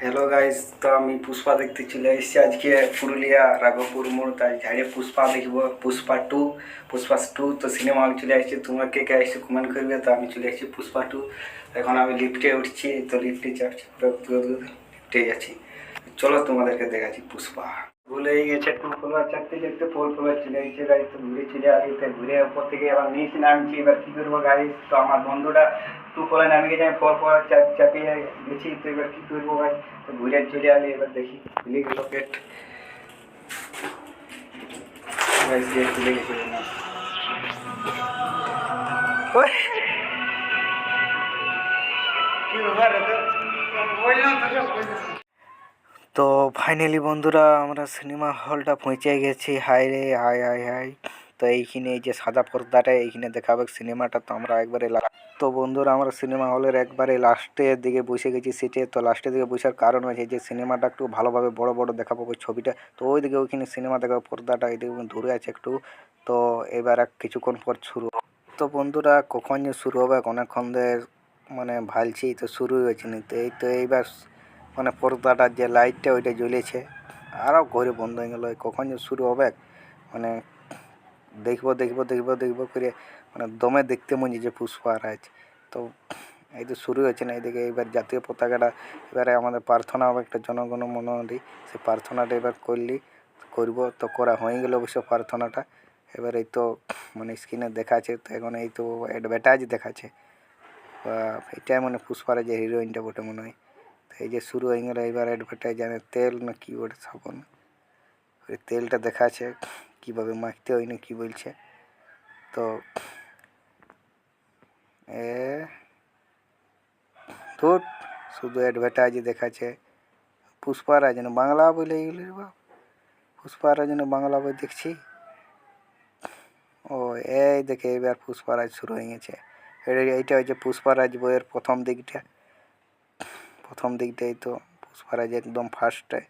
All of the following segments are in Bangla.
হ্যালো গাইস, তো আমি পুষ্পা দেখতে চলে এসেছি আজকে পুরুলিয়া রাঘবপুর মোড়। তাই ঝাড়িয়ে পুষ্পা দেখব, পুষ্পা টু তো সিনেমা হল চলে আসছে। তোমরা কে কে এসে কমেন্ট করবে। তো আমি চলে এসেছি পুষ্পা 2। এখন আমি লিফটে উঠছি, তো লিফটে চাপছি, পুরো লিফটে যাচ্ছি। চলো তোমাদেরকে দেখাচ্ছি পুষ্পা। ভুলে গেছে টু ফ্লোর চারটে দেখতে, ফোর ফ্লোর চলে গেছে গাড়ি। তো ঘুরে চলে আসি, তো ঘুরে উপর থেকে এবার নিচে নামছি। এবার কী করবো গাড়ি, তো আমার বন্ধুটা টু ফ্লোরে নামে গেছে, আমি ফোর ফ্লোর চাপিয়ে গেছি। তো এবার কী করবো ভাই, তো ঘুরে চলে আসি। এবার দেখি খুলে গেল গেট, গেট খুলে গেছে না। কি ব্যাপার, বললাম তো ফাইনালি বন্ধুরা আমরা সিনেমা হলটা পৌঁছে গেছি। হাই রে হাই হাই হাই। তো এইখানে এই যে সাদা পর্দাটা এইখানে দেখাবে সিনেমাটা। তো আমরা একবারে তো বন্ধুরা আমরা সিনেমা হলের একবারে লাস্টের দিকে বসে গেছি সিটে। তো লাস্টের দিকে বসার কারণ হয়েছে যে সিনেমাটা একটু ভালোভাবে বড় বড় দেখা পাবো ছবিটা। তো ওইদিকে ওইখানে সিনেমা দেখাবো, পর্দাটা এইদিকে দূরে আছে একটু। তো এবার কিছুক্ষণ পর শুরু। তো বন্ধুরা কখন যে শুরু হবে অনেকক্ষণ ধরে মানে ভালছি, তো শুরু হয়েছে না। তো এইবার মানে পর্দাটার যে লাইটটা ওইটা জ্বলেছে, আরও ঘরে বন্ধ হয়ে গেল। কখন যে শুরু হবে মানে দেখবো করে মানে দমে দেখতে মন যে পুষ্পা রাজ। তো এই তো শুরু হয়েছে না। এইদিকে এবার জাতীয় পতাকাটা এবারে আমাদের প্রার্থনা হবে একটা জনগণ মনোহরি। সেই প্রার্থনাটা এবার করব। তো করা হয়ে গেল অবশ্য প্রার্থনাটা। এবার এই তো মানে স্ক্রিনে দেখাচ্ছে। তো এখন এই তো অ্যাডভার্টাইজ দেখাচ্ছে, বা এটাই মানে পুষ্পার যে হিরোইনটা বটে মনে হয়। তো এই যে শুরু হয়ে গেল এবার অ্যাডভার্টাইজ, জানে তেল না কী বটে সাবন, ওই তেলটা দেখাচ্ছে কীভাবে মাখতে হয় না কী বলছে। তো এ ধুর, শুধু অ্যাডভার্টাইজ দেখাচ্ছে। পুষ্পারাজ যেন বাংলা বই লেগে গেল রে বাপ। পুষ্পারাজ যেন বাংলা বই দেখছি। ও এই দেখে এবার পুষ্পারাজ শুরু হয়ে গেছে। এইটা হচ্ছে পুষ্পারাজ বইয়ের প্রথম দিকটাই। তো পুষ্পারাজ একদম ফার্স্টটায়,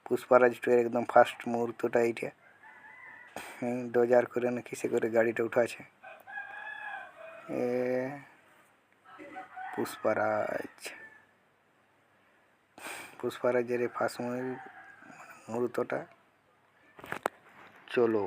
পুষ্পারাজ 2 এর একদম ফার্স্ট মুহূর্তটা এইটা। ডোজার করে না কিসে করে গাড়িটা উঠাছে। এ পুষ্পারাজের ফার্স্ট মুহূর্তটা। চলো।